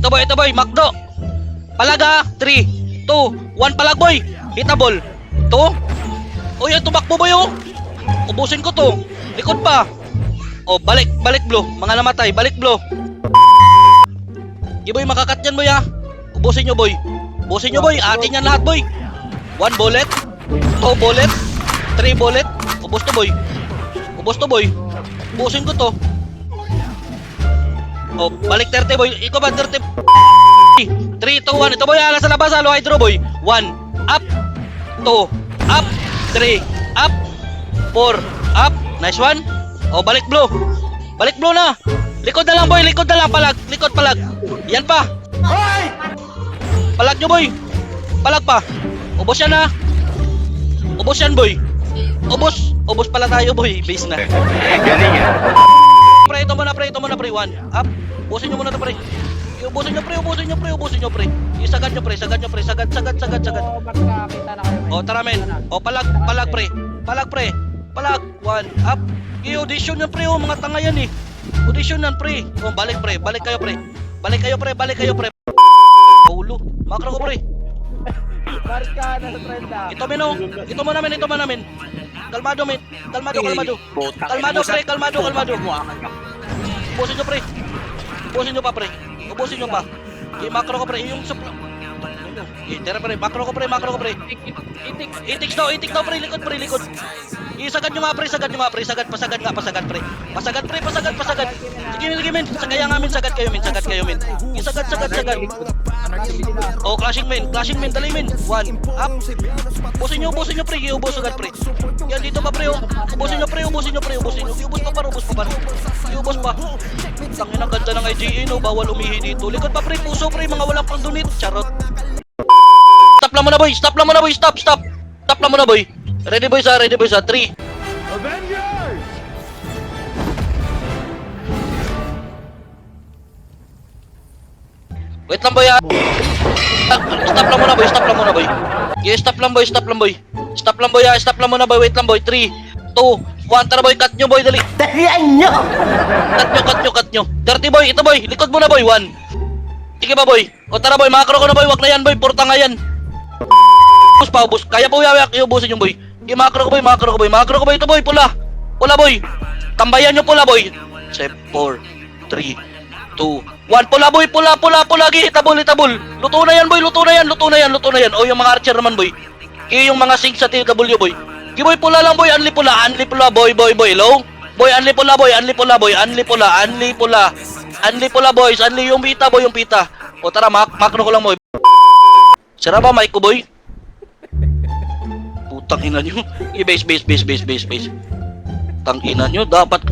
Ito boy, Macdo. Palaga, 3, 2, 1 palag boy. Hitable. To. Oh, yan tumakbo boy oh. Ubusin ko to. Likod pa. Oh, balik blue. Mga namatay, balik blue. Di boy, makakat yan boy ha. Ubusin nyo boy. Atin yan lahat boy. 1 bullet, 2 bullet, 3 bullet. Ubos to boy. Ubusin ko to. Oh, balik 30 boy. Ikaw ba 30? 3, 2, 1. Ito boy, ala sa labas. Halo hydro boy. 1, up, 2, up, 3, up, 4, up. Nice one. Oh, balik blue na. Likod na lang boy, palag. Yan pa. Palag nyo boy. Palag pa. Ubos yan ha. Ubos yan boy. Ubos pala tayo boy. Base na. Galing yan. Pre, ito muna pre. 1, up. Ubusin nyo muna ito pre. Ubusin nyo pre. Isagad nyo pre. Sagad. Magkakita na kayo. O, tara men. O, palag pre. Palag. 1, up. I-audition yan pre. O, mga tanga yan eh. Audition yan pre. O, balik kayo pre. Balik kayo pre. Ulo. Makro ko pre. Marka na sa trend ah. Ito mo namin. Kalmado men. Kalmado. Ubusin nyo pre. Ubusin nyo pa. Makro ko pre. Yung supla. Tira pre. Makro ko pre. Itik daw pre. Likod. Isagad nyo nga pre. Sagad pre. Pasagad. Sige men. Sagaya nga men. Sagad kayo men. Isagad. Oh, clashing men. Dali men. 1, up. Ubusin nyo pre. Iubos agad pre. Yan dito pa pre oh. Ubusin nyo. Iubos pa. Tangin ang ganda ng IGA no. Bawal umihi dito. Likod pa pre. Puso pre. Mga walang pang donate. Charot. Stop lang muna boy. Stop lang muna boy. Ready boys ha. 3. Avengers! Wait lang boy ha. Stop lang muna boy. Yeah, stop lang boy. Stop lang muna boy. Wait lang boy. 3, 2, 1. Tara boy. Cut nyo boy. Dali. Dalian nyo! Cut nyo. 30 boy. Ito boy. Likod muna boy. 1. Sige ba boy? O tara boy. Makro ko na boy. Wag na yan boy. Purta nga yan. Ubus. Kaya po yayak. Iubusin yung boy. Okay, makro ko boy. Ito boy. Pula boy. Tambayan nyo pula boy. 4, 3, 2, 1. Pula boy. Pula. Itabol. Luto na yan boy. O yung mga archer naman boy. Okay, yung mga sink sa TW boy. Okay boy. Pula lang boy. Unli pula boy. Hello? Boy, unli pula boys. Unli yung pita boy. O tara, makro ko lang boy. Sira ba mic ko boy? Putang ina nyo. Base. Tang ina nyo. Dapat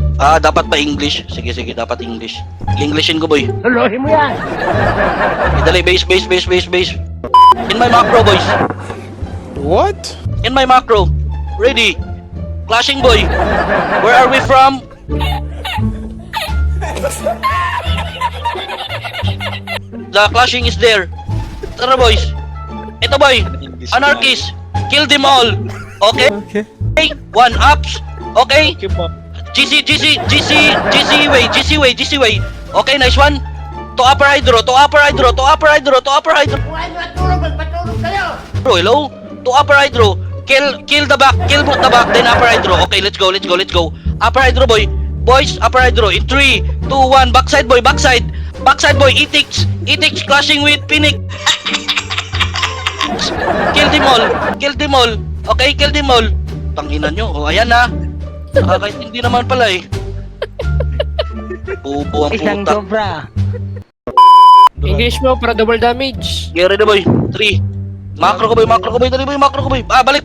pa English. Sige, dapat English. Englishin ko boy. Lolohin mo yan! Idali, base. In my macro boys. What? In my macro. Ready. Clashing boy. Where are we from? The clashing is there. Tara boys. Ito boy. Anarchist. Kill them all. Okay? 1 ups. Okay? GC way. Okay, nice one. To upper hydro. Kung ano at tulog, magpatulog kayo! Bro, hello? To upper hydro. Kill the back, then upper hydro. Okay, let's go. Upper hydro boy. Boys, upper hydro. In 3, 2, 1. Backside boy. Backside boy. Etix clashing with Phoenix. Kill them all. Okay, kill them all. Tangina nyo. O, ayan na. Nakakaintindi naman pala eh. Bubo ang Isang puta. sobra. English mo para double damage. Get ready boy. 3. Macro ko boy. Dali boy, macro ko boy. Balik.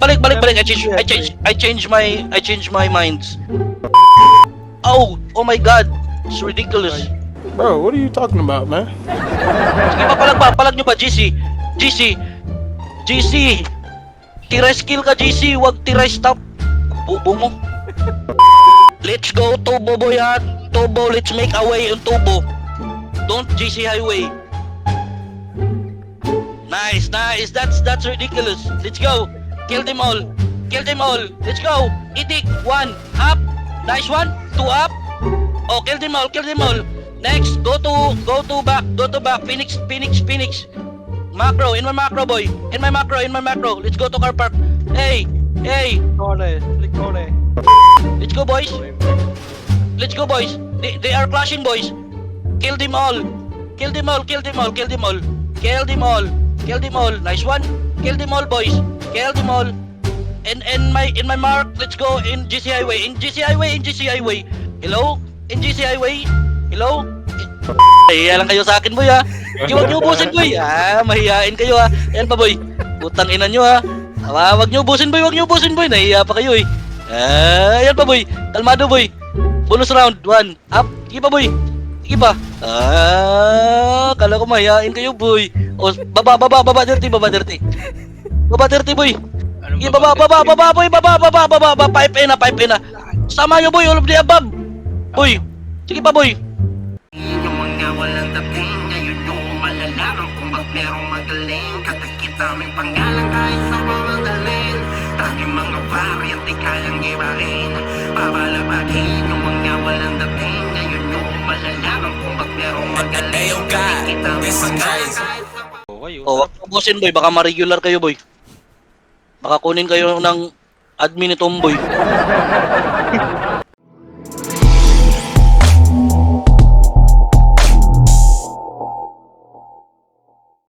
I change my minds. Oh my god. It's ridiculous. Bro, what are you talking about, man? Sige pa, palag nyo pa, GC. Tira skill ka, GC. Wag tira stop. Bubo mo. Let's go, Tubo boy ha. Tubo, let's make a way on Tubo. Don't GC highway. Nice. That's ridiculous. Let's go. Kill them all. Let's go. Itik. 1 up. Nice one. 2 up. Oh, kill them all. Next, go to back, Phoenix. Macro, in my macro, boy. In my macro. Let's go to car park. Hey. Let's go, boys. They are clashing, boys. Kill them all. Nice one. Kill them all, boys. In my mark, let's go in GC Highway. Hello? In GC Highway. Hello? Mahiya lang kayo sa akin, boy, ha? Huwag niyo ubusin, boy. Mahihain kayo, ha? Ayan pa, boy. Putang ina niyo, ha? Huwag niyo ubusin, boy. Nahiya pa kayo, eh. Ayan pa, boy. Kalmado, boy. Bonus round. 1. Up. Sige pa, boy. Sige pa. Kala ko mahihain kayo, boy. O, baba, dirty. Baba, dirty, boy. Sige, baba, boy. Baba. Pipe na. Sama nyo, boy. All of the above. Boy. Sige pa, boy. Yung mga walang dating, ngayon yung malalaman kung ba't merong magaling. Katakita aming pangalan kahit sa mga dalin. Tanging mga variant, di kayang ibahin. Pabalabagin yung mga walang dating, ngayon yung malalaman kung ba't merong magaling. Katakita aming pangalan kahit sa Wag mo ubusin, boy. Baka ma-regular kayo, boy. Baka kunin kayo ng admin ni Tomboy.